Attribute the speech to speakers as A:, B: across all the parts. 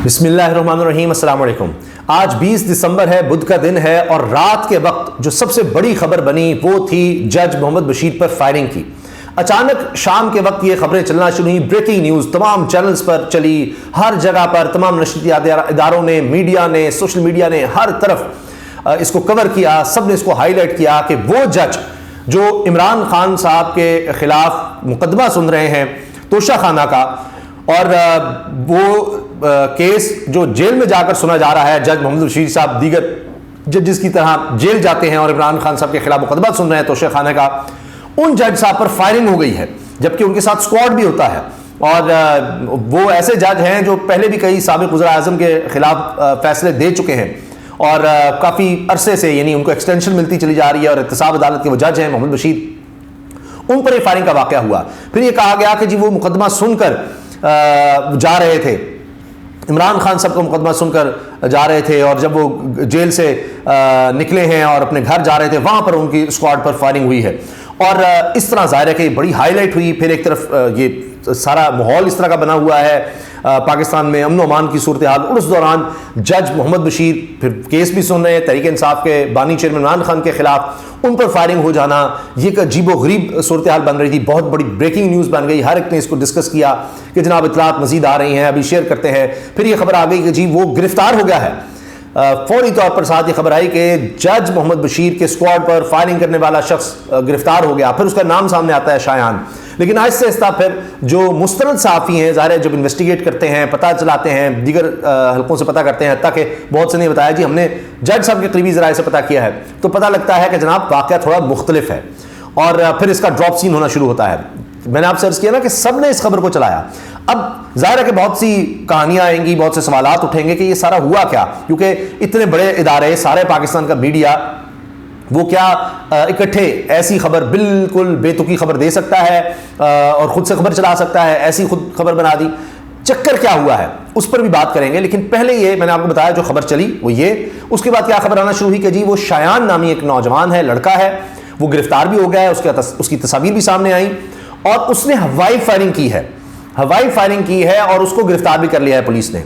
A: बिस्मिल्लाहिर्रहमानिर्रहीम, अस्सलाम वालेकुम। आज 20 दिसंबर है, बुध का दिन है, और रात के वक्त जो सबसे बड़ी खबर बनी वो थी जज मोहम्मद बशीर पर फायरिंग की। अचानक शाम के वक्त ये खबरें चलना शुरू हुई, ब्रेकिंग न्यूज़ तमाम चैनल्स पर चली, हर जगह पर तमाम नशरिया इदारों ने, मीडिया ने, सोशल मीडिया ने हर तरफ इसको कवर किया। सब ने इसको हाईलाइट किया कि वो जज जो इमरान खान साहब के खिलाफ मुकदमा सुन रहे हैं तोशा खाना का, और वो केस जो जेल में जाकर सुना जा रहा है, जज मोहम्मद बशीर साहब दीगर जजेस की तरह जेल जाते हैं और इमरान खान साहब के खिलाफ मुकदमा सुन रहे हैं तोशा खाना का, उन जज साहब पर फायरिंग हो गई है, जबकि उनके साथ स्क्वाड भी होता है। और वो ऐसे जज हैं जो पहले भी कई साबिक वज़ीर आज़म के खिलाफ फैसले दे चुके हैं और काफ़ी अरसे से यानी उनको एक्सटेंशन मिलती चली जा रही है, और एहतसाब अदालत के वो जज हैं मोहम्मद बशीर, उन पर ये फायरिंग का वाक़या हुआ। फिर ये कहा गया कि जी वो मुकदमा सुनकर जा रहे थे, इमरान खान साहब का मुकदमा सुनकर जा रहे थे, और जब वो जेल से निकले हैं और अपने घर जा रहे थे, वहाँ पर उनकी स्क्वाड पर फायरिंग हुई है। और इस तरह ज़ाहिर है कि बड़ी हाईलाइट हुई। फिर एक तरफ ये सारा माहौल इस तरह का बना हुआ है पाकिस्तान में, अमन अमान की सूरत हाल, और उस दौरान जज मोहम्मद बशीर फिर केस भी सुन रहे हैं तहरीक इंसाफ के बानी चेयरमैन इमरान खान के खिलाफ, उन पर फायरिंग हो जाना, ये एक अजीबो गरीब सूरत हाल बन रही थी। बहुत बड़ी ब्रेकिंग न्यूज़ बन गई, हर एक ने इसको डिस्कस किया कि जनाब इतलात मजीद आ रही हैं, अभी शेयर करते हैं। फिर ये खबर आ गई कि जी वो गिरफ्तार हो गया है। फौरी तौर पर साथ ये खबर आई कि जज मोहम्मद बशीर के स्क्वाड पर फायरिंग करने वाला शख्स गिरफ्तार हो गया। फिर उसका नाम सामने आता है शायान। लेकिन आहिस्ता आहिस्ता फिर जो मुस्तनद सहाफ़ी हैं, ज़ाहिर है जब इन्वेस्टिगेट करते हैं, पता चलाते हैं, दीगर हल्कों से पता करते हैं, ताकि बहुत से ने बताया जी हमने जज साहब के करीबी ज़राए से पता किया है, तो पता लगता है कि जनाब वाक़या थोड़ा मुख्तलिफ है। और फिर इसका ड्रॉप सीन होना शुरू होता है। मैंने आपसे अर्ज़ किया ना कि सब ने इस खबर को चलाया। अब ज़ाहिर है कि बहुत सी कहानियाँ आएंगी, बहुत से सवालात उठेंगे कि ये सारा हुआ क्या, क्योंकि इतने बड़े इदारे, सारे पाकिस्तान का मीडिया, वो क्या इकट्ठे ऐसी खबर, बिल्कुल बेतुकी खबर दे सकता है और ख़ुद से खबर चला सकता है, ऐसी खुद खबर बना दी। चक्कर क्या हुआ है उस पर भी बात करेंगे, लेकिन पहले ये मैंने आपको बताया जो खबर चली वो ये। उसके बाद क्या खबर आना शुरू हुई कि जी वो शायान नामी एक नौजवान है, लड़का है, वो गिरफ्तार भी हो गया है, उसकी तस्वीर भी सामने आई, और उसने हवाई फायरिंग की है, हवाई फायरिंग की है, और उसको गिरफ्तार भी कर लिया है पुलिस ने।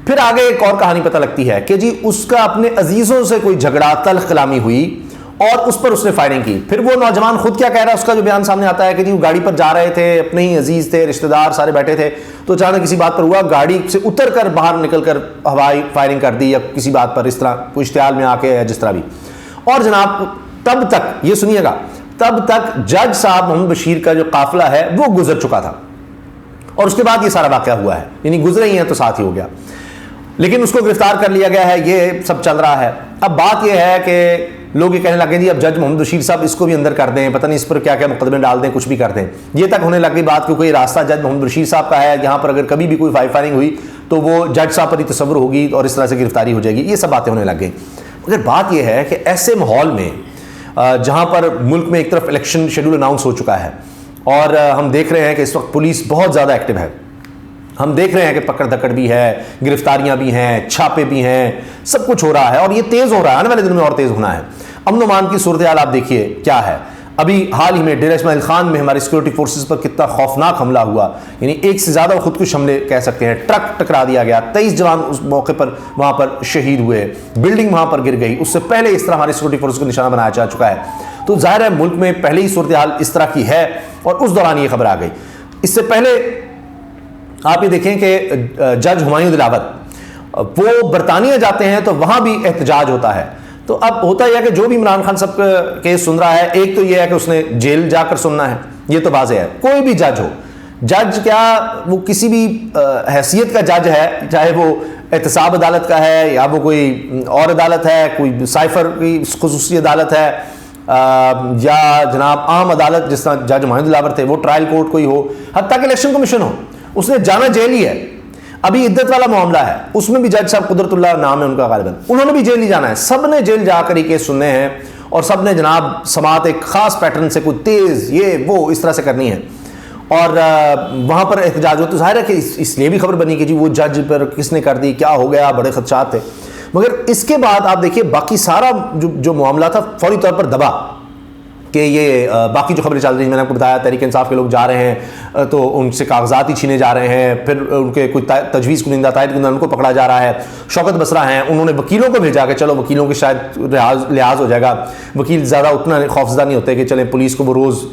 A: फिर आगे एक और कहानी पता लगती है कि जी उसका अपने अजीज़ों से कोई झगड़ा, तल्ख कलामी हुई, और उस पर उसने फायरिंग की। फिर वो नौजवान खुद क्या कह रहा है, उसका जो बयान सामने आता है कि जी वो गाड़ी पर जा रहे थे, अपने ही अजीज़ थे, रिश्तेदार सारे बैठे थे, तो अचानक किसी बात पर हुआ, गाड़ी से उतर कर बाहर निकल कर हवाई फायरिंग कर दी, या किसी बात पर इस तरह कोई इश्तिहाल में आके, या जिस तरह भी। और जनाब तब तक ये सुनिएगा, तब तक जज साहब मोहम्मद बशीर का जो काफिला है वो गुजर चुका था, और उसके बाद ये सारा वाक़या हुआ है, यानी गुजरे ही हैं तो साथ ही हो गया। लेकिन उसको गिरफ्तार कर लिया गया है, ये सब चल रहा है। अब बात ये है कि लोग ये कहने लगे जी अब जज मोहम्मद बशीर साहब इसको भी अंदर कर दें, पता नहीं इस पर क्या क्या मुकदमे डाल दें, कुछ भी कर दें। ये तक होने लगी बात, क्योंकि ये रास्ता जज मोहम्मद बशीर साहब का है, यहाँ पर अगर कभी भी कोई फायरिंग हुई तो वो जज साहब पर ही तस्वर होगी और इस तरह से गिरफ्तारी हो जाएगी, ये सब बातें होने लग गई। मगर बात यह है कि ऐसे माहौल में जहाँ पर मुल्क में एक तरफ इलेक्शन शेड्यूल अनाउंस हो चुका है, और हम देख रहे हैं कि इस वक्त पुलिस बहुत ज़्यादा एक्टिव है, हम देख रहे हैं कि पकड़ धकड़ भी है, गिरफ्तारियां भी हैं, छापे भी हैं, सब कुछ हो रहा है, और ये तेज़ हो रहा है, आने वाले दिनों में और तेज़ होना है। अमन अमान की सूरत हाल आप देखिए क्या है। अभी हाल ही में डेरा इस्माइल खान में हमारी सिक्योरिटी फोर्सेस पर कितना खौफनाक हमला हुआ, यानी एक से ज़्यादा खुदकुश हमले कह सकते हैं। ट्रक टकरा दिया गया, 23 जवान उस मौके पर वहाँ पर शहीद हुए, बिल्डिंग वहाँ पर गिर गई। उससे पहले इस तरह हमारी सिक्योरिटी फोर्सेस को निशाना बनाया जा चुका है। तो ज़ाहिर है मुल्क में पहले ही सूरत हाल इस तरह की है, और उस दौरान ये खबर आ गई। इससे पहले आप ये देखें कि जज हुमायूं दिलावर वो बरतानिया जाते हैं तो वहाँ भी एहतजाज होता है। तो अब होता यह है कि जो भी इमरान खान साहब का केस सुन रहा है, एक तो यह है कि उसने जेल जाकर सुनना है, ये तो वाज़ेह है। कोई भी जज हो, जज क्या वो किसी भी हैसियत का जज है, चाहे वो एहतसाब अदालत का है, या वो कोई और अदालत है, कोई साइफर की खुसूसी अदालत है, या जनाब आम अदालत जिस तरह जज हुमायूं दिलावर थे, वो ट्रायल कोर्ट कोई हो, हत्ता कि इलेक्शन कमीशन हो, उसने जाना जेल ही है। अभी इद्दत वाला मामला है, उसमें भी जज साहब कुदरतुल्लाह नाम है उनका गालिबन, उन्होंने भी जेल ही जाना है। सब ने जेल जाकर ही केस सुनने हैं, और सब ने जनाब समात एक खास पैटर्न से कोई तेज़ ये वो इस तरह से करनी है, और वहाँ पर एहतजाज हो। तो जाहिर है कि इसलिए भी खबर बनी कि जी वो जज पर किसने कर दी, क्या हो गया, बड़े खदशात थे। मगर इसके बाद आप देखिए बाकी सारा जो मामला था फौरी तौर पर दबा, کہ یہ باقی جو خبریں چل رہی ہیں میں نے آپ کو بتایا تحریک انصاف کے لوگ جا رہے ہیں تو ان سے کاغذات ہی چھینے جا رہے ہیں، پھر ان کے کوئی تجویز کنندہ تائید کنندہ ان کو پکڑا جا رہا ہے۔ شوکت بسرا ہیں، انہوں نے وکیلوں کو بھیجا کہ چلو وکیلوں کے شاید لحاظ ہو جائے گا، وکیل زیادہ اتنا خوفزدہ نہیں ہوتے کہ چلیں پولیس کو وہ روز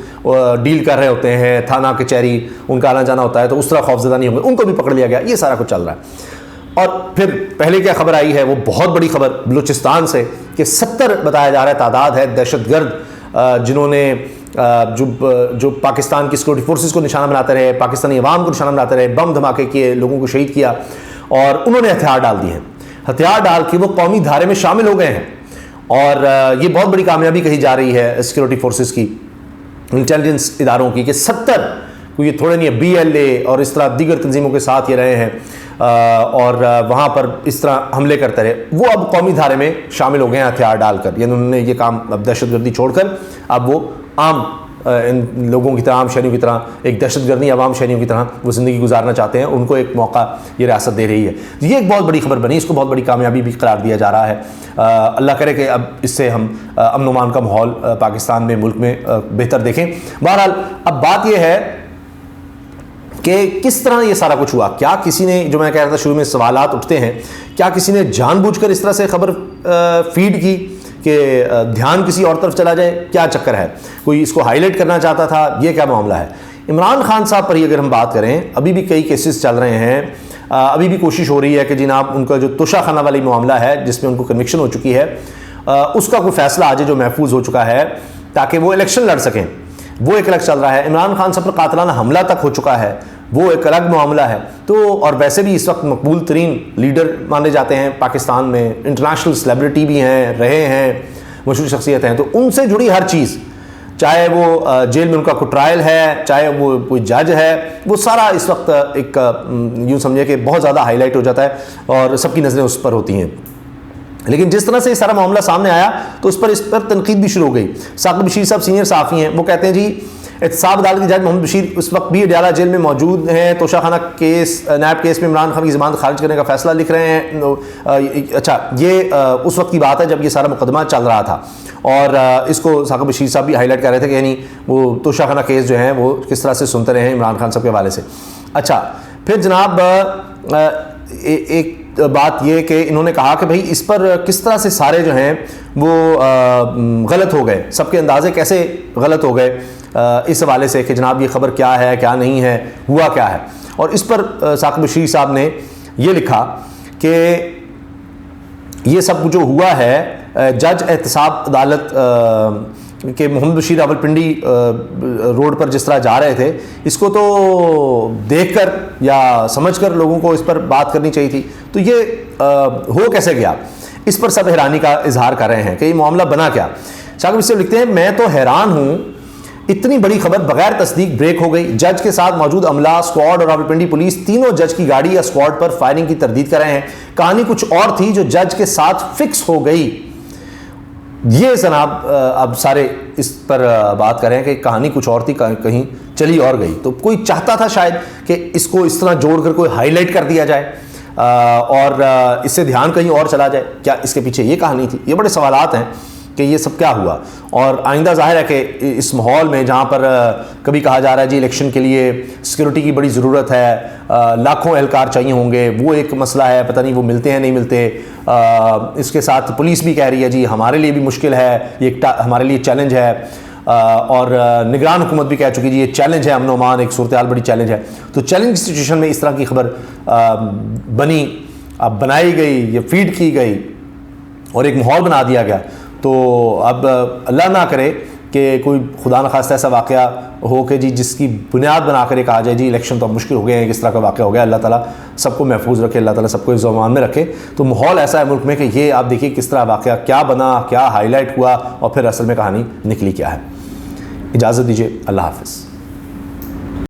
A: ڈیل کر رہے ہوتے ہیں، تھانہ کچہری ان کا آنا جانا ہوتا ہے تو اس طرح خوفزدہ نہیں ہوں گے، ان کو بھی پکڑ لیا گیا۔ یہ سارا کچھ چل رہا ہے۔ اور پھر پہلے کیا خبر آئی ہے، وہ بہت بڑی خبر بلوچستان سے کہ 70 بتایا جا رہا ہے تعداد ہے دہشت گرد جنہوں نے جو پاکستان کی سیکورٹی فورسز کو نشانہ بناتے رہے، پاکستانی عوام کو نشانہ بناتے رہے، بم دھماکے کیے، لوگوں کو شہید کیا، اور انہوں نے ہتھیار ڈال دیے ہیں۔ ہتھیار ڈال کے وہ قومی دھارے میں شامل ہو گئے ہیں، اور یہ بہت بڑی کامیابی کہی جا رہی ہے سیکورٹی فورسز کی، انٹیلیجنس اداروں کی، کہ 70 کوئی یہ تھوڑے نہیں ہے، BLA اور اس طرح دیگر تنظیموں کے ساتھ یہ رہے ہیں اور وہاں پر اس طرح حملے کرتے رہے، وہ اب قومی دھارے میں شامل ہو گئے ہیں ہتھیار ڈال کر، یعنی انہوں نے یہ کام اب دہشت گردی چھوڑ کر اب وہ عام ان لوگوں کی طرح، عام شہریوں کی طرح، ایک دہشت گردی عوام شہریوں کی طرح وہ زندگی گزارنا چاہتے ہیں، ان کو ایک موقع یہ ریاست دے رہی ہے۔ یہ ایک بہت بڑی خبر بنی، اس کو بہت بڑی کامیابی بھی قرار دیا جا رہا ہے۔ اللہ کرے کہ اب اس سے ہم امن و امان کا ماحول پاکستان میں، ملک میں بہتر دیکھیں۔ بہرحال اب بات یہ ہے کہ کس طرح یہ سارا کچھ ہوا، کیا کسی نے، جو میں کہہ رہا تھا شروع میں سوالات اٹھتے ہیں، کیا کسی نے جان بوجھ کر اس طرح سے خبر فیڈ کی کہ دھیان کسی اور طرف چلا جائے، کیا چکر ہے، کوئی اس کو ہائی لائٹ کرنا چاہتا تھا، یہ کیا معاملہ ہے؟ عمران خان صاحب پر ہی اگر ہم بات کریں، ابھی بھی کئی کیسز چل رہے ہیں، ابھی بھی کوشش ہو رہی ہے کہ جناب ان کا جو توشہ خانہ والی معاملہ ہے جس میں ان کو کنوکشن ہو چکی ہے، اس کا کوئی فیصلہ آج جو محفوظ ہو چکا ہے تاکہ وہ الیکشن لڑ سکیں، وہ ایک الگ چل رہا ہے۔ عمران خان صاحب پر قاتلانہ حملہ تک ہو چکا ہے، وہ ایک الگ معاملہ ہے۔ تو اور ویسے بھی اس وقت مقبول ترین لیڈر مانے جاتے ہیں پاکستان میں، انٹرنیشنل سیلیبریٹی بھی ہیں، رہے ہیں، مشہور شخصیت ہیں، تو ان سے جڑی ہر چیز، چاہے وہ جیل میں ان کا کوئی ٹرائل ہے، چاہے وہ کوئی جج ہے، وہ سارا اس وقت ایک یوں سمجھے کہ بہت زیادہ ہائی لائٹ ہو جاتا ہے اور سب کی نظریں اس پر ہوتی ہیں۔ لیکن جس طرح سے یہ سارا معاملہ سامنے آیا تو اس پر تنقید بھی شروع ہو گئی۔ ثاقب بشیر صاحب سینئر صحافی ہیں، وہ کہتے ہیں جی احتساب عدالت کے جج محمد بشیر اس وقت بھی اڈیالہ جیل میں موجود ہیں، توشہ خانہ کیس، نیب کیس میں عمران خان کی ضمانت خارج کرنے کا فیصلہ لکھ رہے ہیں۔ اچھا، یہ اس وقت کی بات ہے جب یہ سارا مقدمہ چل رہا تھا، اور اس کو ثاقب بشیر صاحب بھی ہائی لائٹ کر رہے تھے کہ یعنی وہ توشہ خانہ کیس جو ہیں وہ کس طرح سے سنتے رہے ہیں عمران خان صاحب کے حوالے سے۔ اچھا، پھر جناب ایک بات یہ کہ انہوں نے کہا کہ بھئی اس پر کس طرح سے سارے جو ہیں وہ غلط ہو گئے، سب کے اندازے کیسے غلط ہو گئے اس حوالے سے کہ جناب یہ خبر کیا ہے، کیا نہیں ہے، ہوا کیا ہے۔ اور اس پر ثاقب بشیر صاحب نے یہ لکھا کہ یہ سب جو ہوا ہے، جج احتساب عدالت کہ محمد بشیر راولپنڈی روڈ پر جس طرح جا رہے تھے، اس کو تو دیکھ کر یا سمجھ کر لوگوں کو اس پر بات کرنی چاہیے تھی، تو یہ ہو کیسے گیا؟ اس پر سب حیرانی کا اظہار کر رہے ہیں کہ یہ معاملہ بنا کیا۔ ثاقب بشیر لکھتے ہیں، میں تو حیران ہوں، اتنی بڑی خبر بغیر تصدیق بریک ہو گئی۔ جج کے ساتھ موجود عملہ، اسکواڈ اور راولپنڈی پولیس تینوں جج کی گاڑی یا اسکواڈ پر فائرنگ کی تردید کر رہے ہیں۔ کہانی کچھ اور تھی جو جج کے ساتھ فکس ہو گئی۔ یہ جناب اب سارے اس پر بات کریں کہ کہانی کچھ اور تھی، کہیں چلی اور گئی، تو کوئی چاہتا تھا شاید کہ اس کو اس طرح جوڑ کر کوئی ہائی لائٹ کر دیا جائے اور اس سے دھیان کہیں اور چلا جائے، کیا اس کے پیچھے یہ کہانی تھی؟ یہ بڑے سوالات ہیں کہ یہ سب کیا ہوا۔ اور آئندہ ظاہر ہے کہ اس ماحول میں جہاں پر کبھی کہا جا رہا ہے جی الیکشن کے لیے سیکورٹی کی بڑی ضرورت ہے، لاکھوں اہلکار چاہیے ہوں گے، وہ ایک مسئلہ ہے، پتہ نہیں وہ ملتے ہیں نہیں ملتے۔ اس کے ساتھ پولیس بھی کہہ رہی ہے جی ہمارے لیے بھی مشکل ہے، یہ ہمارے لیے چیلنج ہے، اور نگران حکومت بھی کہہ چکی جی یہ چیلنج ہے، امن و امان ایک صورتحال بڑی چیلنج ہے۔ تو چیلنج کی سچویشن میں اس طرح کی خبر بنی، اب بنائی گئی، یہ فیڈ کی گئی اور ایک ماحول بنا دیا گیا، تو اب اللہ نہ کرے کہ کوئی خدا نخواستہ ایسا واقعہ ہو کہ جی جس کی بنیاد بنا کر یہ کہا جائے جی الیکشن تو اب مشکل ہو گئے ہیں، کس طرح کا واقعہ ہو گیا۔ اللہ تعالیٰ سب کو محفوظ رکھے، اللہ تعالیٰ سب کو حفظ و امان میں رکھے۔ تو ماحول ایسا ہے ملک میں کہ یہ آپ دیکھیے کس طرح واقعہ کیا بنا، کیا ہائی لائٹ ہوا، اور پھر اصل میں کہانی نکلی کیا ہے۔ اجازت دیجیے، اللہ حافظ۔